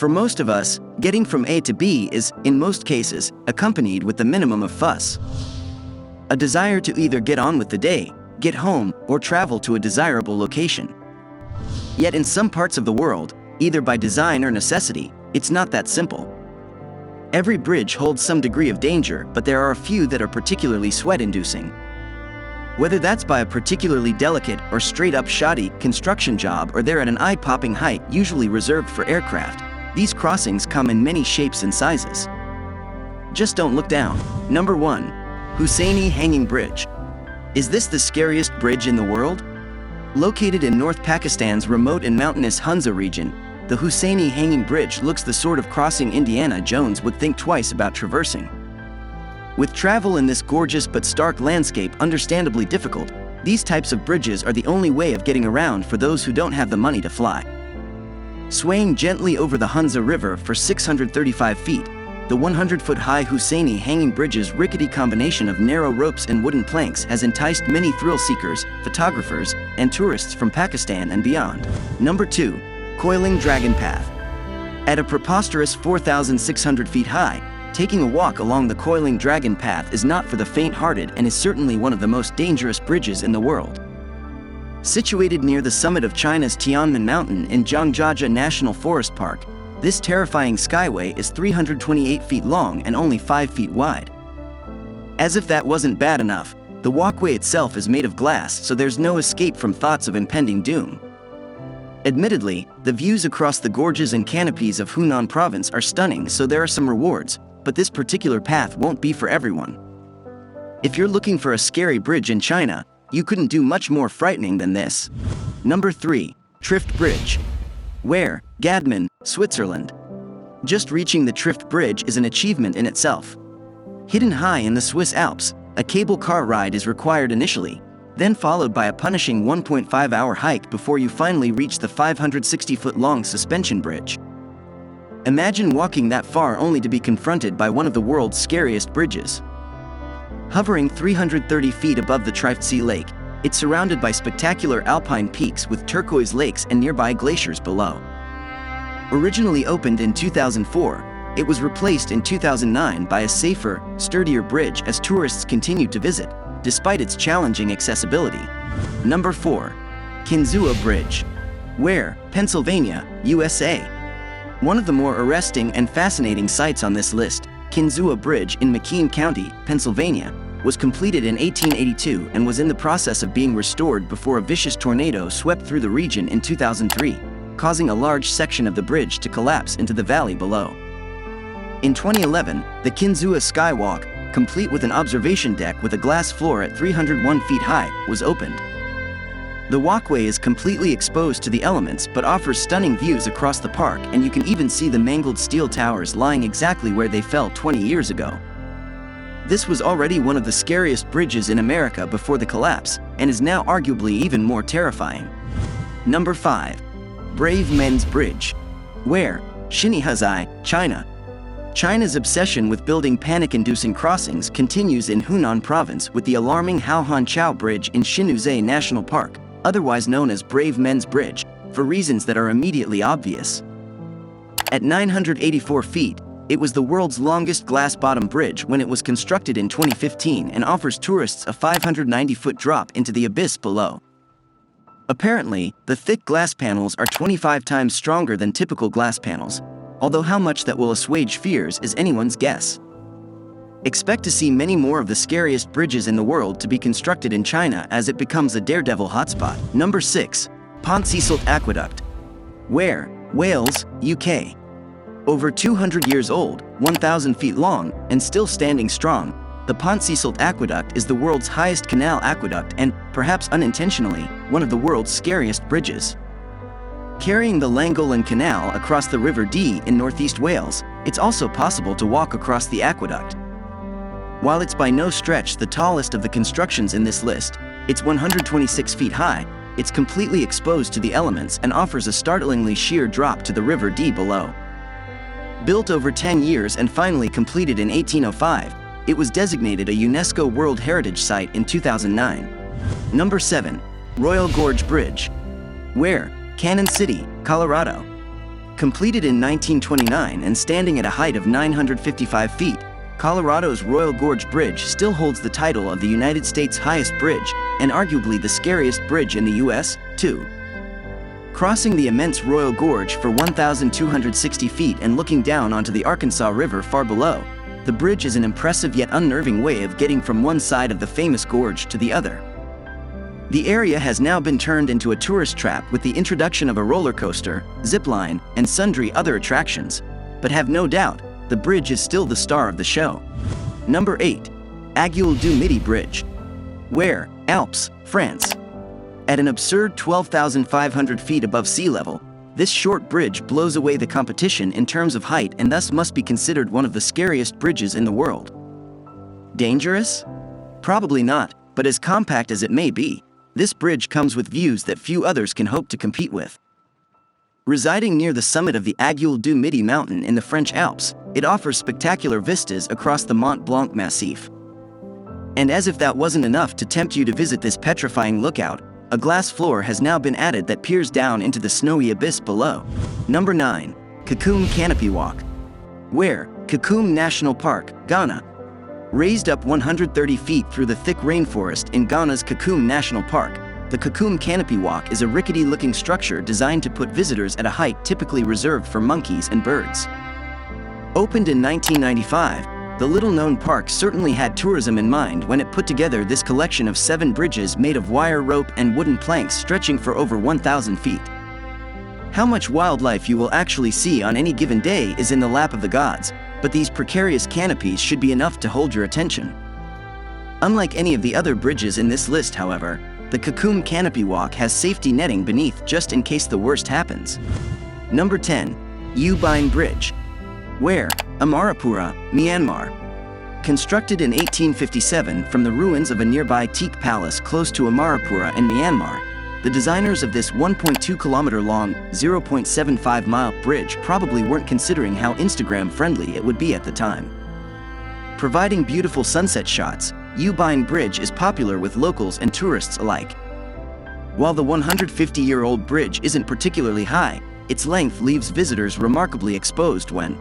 For most of us, getting from A to B is, in most cases, accompanied with the minimum of fuss. A desire to either get on with the day, get home, or travel to a desirable location. Yet in some parts of the world, either by design or necessity, it's not that simple. Every bridge holds some degree of danger, but there are a few that are particularly sweat-inducing. Whether that's by a particularly delicate or straight-up shoddy construction job or they're at an eye-popping height usually reserved for aircraft, these crossings come in many shapes and sizes. Just don't look down. Number 1. Hussaini Hanging Bridge. Is this the scariest bridge in the world? Located in North Pakistan's remote and mountainous Hunza region, the Hussaini Hanging Bridge looks the sort of crossing Indiana Jones would think twice about traversing. With travel in this gorgeous but stark landscape understandably difficult, these types of bridges are the only way of getting around for those who don't have the money to fly. Swaying gently over the Hunza River for 635 feet, the 100-foot-high Hussaini Hanging Bridge's rickety combination of narrow ropes and wooden planks has enticed many thrill-seekers, photographers, and tourists from Pakistan and beyond. Number 2. Coiling Dragon Path. At a preposterous 4,600 feet high, taking a walk along the Coiling Dragon Path is not for the faint-hearted and is certainly one of the most dangerous bridges in the world. Situated near the summit of China's Tianmen Mountain in Zhangjiajie National Forest Park, this terrifying skyway is 328 feet long and only 5 feet wide. As if that wasn't bad enough, the walkway itself is made of glass, so there's no escape from thoughts of impending doom. Admittedly, the views across the gorges and canopies of Hunan Province are stunning, so there are some rewards, but this particular path won't be for everyone. If you're looking for a scary bridge in China, you couldn't do much more frightening than this. Number 3. Trift Bridge. Where? Gadmen, Switzerland. Just reaching the Trift Bridge is an achievement in itself. Hidden high in the Swiss Alps, a cable car ride is required initially, then followed by a punishing 1.5-hour hike before you finally reach the 560-foot-long suspension bridge. Imagine walking that far only to be confronted by one of the world's scariest bridges. Hovering 330 feet above the Triftsee Lake, it's surrounded by spectacular alpine peaks with turquoise lakes and nearby glaciers below. Originally opened in 2004, it was replaced in 2009 by a safer, sturdier bridge as tourists continued to visit, despite its challenging accessibility. Number 4. Kinzua Bridge. Where? Pennsylvania, USA. One of the more arresting and fascinating sights on this list, Kinzua Bridge in McKean County, Pennsylvania, was completed in 1882 and was in the process of being restored before a vicious tornado swept through the region in 2003, causing a large section of the bridge to collapse into the valley below. In 2011, the Kinzua Skywalk, complete with an observation deck with a glass floor at 301 feet high, was opened. The walkway is completely exposed to the elements but offers stunning views across the park, and you can even see the mangled steel towers lying exactly where they fell 20 years ago. This was already one of the scariest bridges in America before the collapse, and is now arguably even more terrifying. Number 5. Brave Men's Bridge. Where? Xinhezhai, China. China's obsession with building panic-inducing crossings continues in Hunan Province with the alarming Haohanchao Bridge in Xinhezhai National Park, otherwise known as Brave Men's Bridge, for reasons that are immediately obvious. At 984 feet, it was the world's longest glass-bottom bridge when it was constructed in 2015 and offers tourists a 590-foot drop into the abyss below. Apparently, the thick glass panels are 25 times stronger than typical glass panels, although how much that will assuage fears is anyone's guess. Expect to see many more of the scariest bridges in the world to be constructed in China as it becomes a daredevil hotspot. Number 6. Pontcysult Aqueduct. Where? Wales, UK. Over 200 years old, 1,000 feet long, and still standing strong, the Pontcysult Aqueduct is the world's highest canal aqueduct and, perhaps unintentionally, one of the world's scariest bridges. Carrying the Llangollen Canal across the River Dee in northeast Wales, it's also possible to walk across the aqueduct. While it's by no stretch the tallest of the constructions in this list, it's 126 feet high, it's completely exposed to the elements and offers a startlingly sheer drop to the River Dee below. Built over 10 years and finally completed in 1805, it was designated a UNESCO World Heritage Site in 2009. Number 7. Royal Gorge Bridge. Where? Cannon City, Colorado. Completed in 1929 and standing at a height of 955 feet, Colorado's Royal Gorge Bridge still holds the title of the United States' highest bridge, and arguably the scariest bridge in the U.S., too. Crossing the immense Royal Gorge for 1,260 feet and looking down onto the Arkansas River far below, the bridge is an impressive yet unnerving way of getting from one side of the famous gorge to the other. The area has now been turned into a tourist trap with the introduction of a roller coaster, zip line, and sundry other attractions, but have no doubt, the bridge is still the star of the show. Number 8. Aiguille du Midi Bridge. Where? Alps, France. At an absurd 12,500 feet above sea level, this short bridge blows away the competition in terms of height and thus must be considered one of the scariest bridges in the world. Dangerous? Probably not, but as compact as it may be, this bridge comes with views that few others can hope to compete with. Residing near the summit of the Aiguille du Midi mountain in the French Alps, it offers spectacular vistas across the Mont Blanc Massif. And as if that wasn't enough to tempt you to visit this petrifying lookout, a glass floor has now been added that peers down into the snowy abyss below. Number 9. Kakum Canopy Walk. Where? Kakum National Park, Ghana. Raised up 130 feet through the thick rainforest in Ghana's Kakum National Park, the Kakum Canopy Walk is a rickety-looking structure designed to put visitors at a height typically reserved for monkeys and birds. Opened in 1995, the little-known park certainly had tourism in mind when it put together this collection of 7 bridges made of wire rope and wooden planks stretching for over 1,000 feet. How much wildlife you will actually see on any given day is in the lap of the gods, but these precarious canopies should be enough to hold your attention. Unlike any of the other bridges in this list, however, the Kakum Canopy Walk has safety netting beneath just in case the worst happens. Number 10. Ubine Bridge. Where? Amarapura, Myanmar. Constructed in 1857 from the ruins of a nearby teak palace close to Amarapura in Myanmar, the designers of this 1.2-kilometer-long, 0.75-mile bridge probably weren't considering how Instagram-friendly it would be at the time. Providing beautiful sunset shots, Ubine Bridge is popular with locals and tourists alike. While the 150-year-old bridge isn't particularly high, its length leaves visitors remarkably exposed when,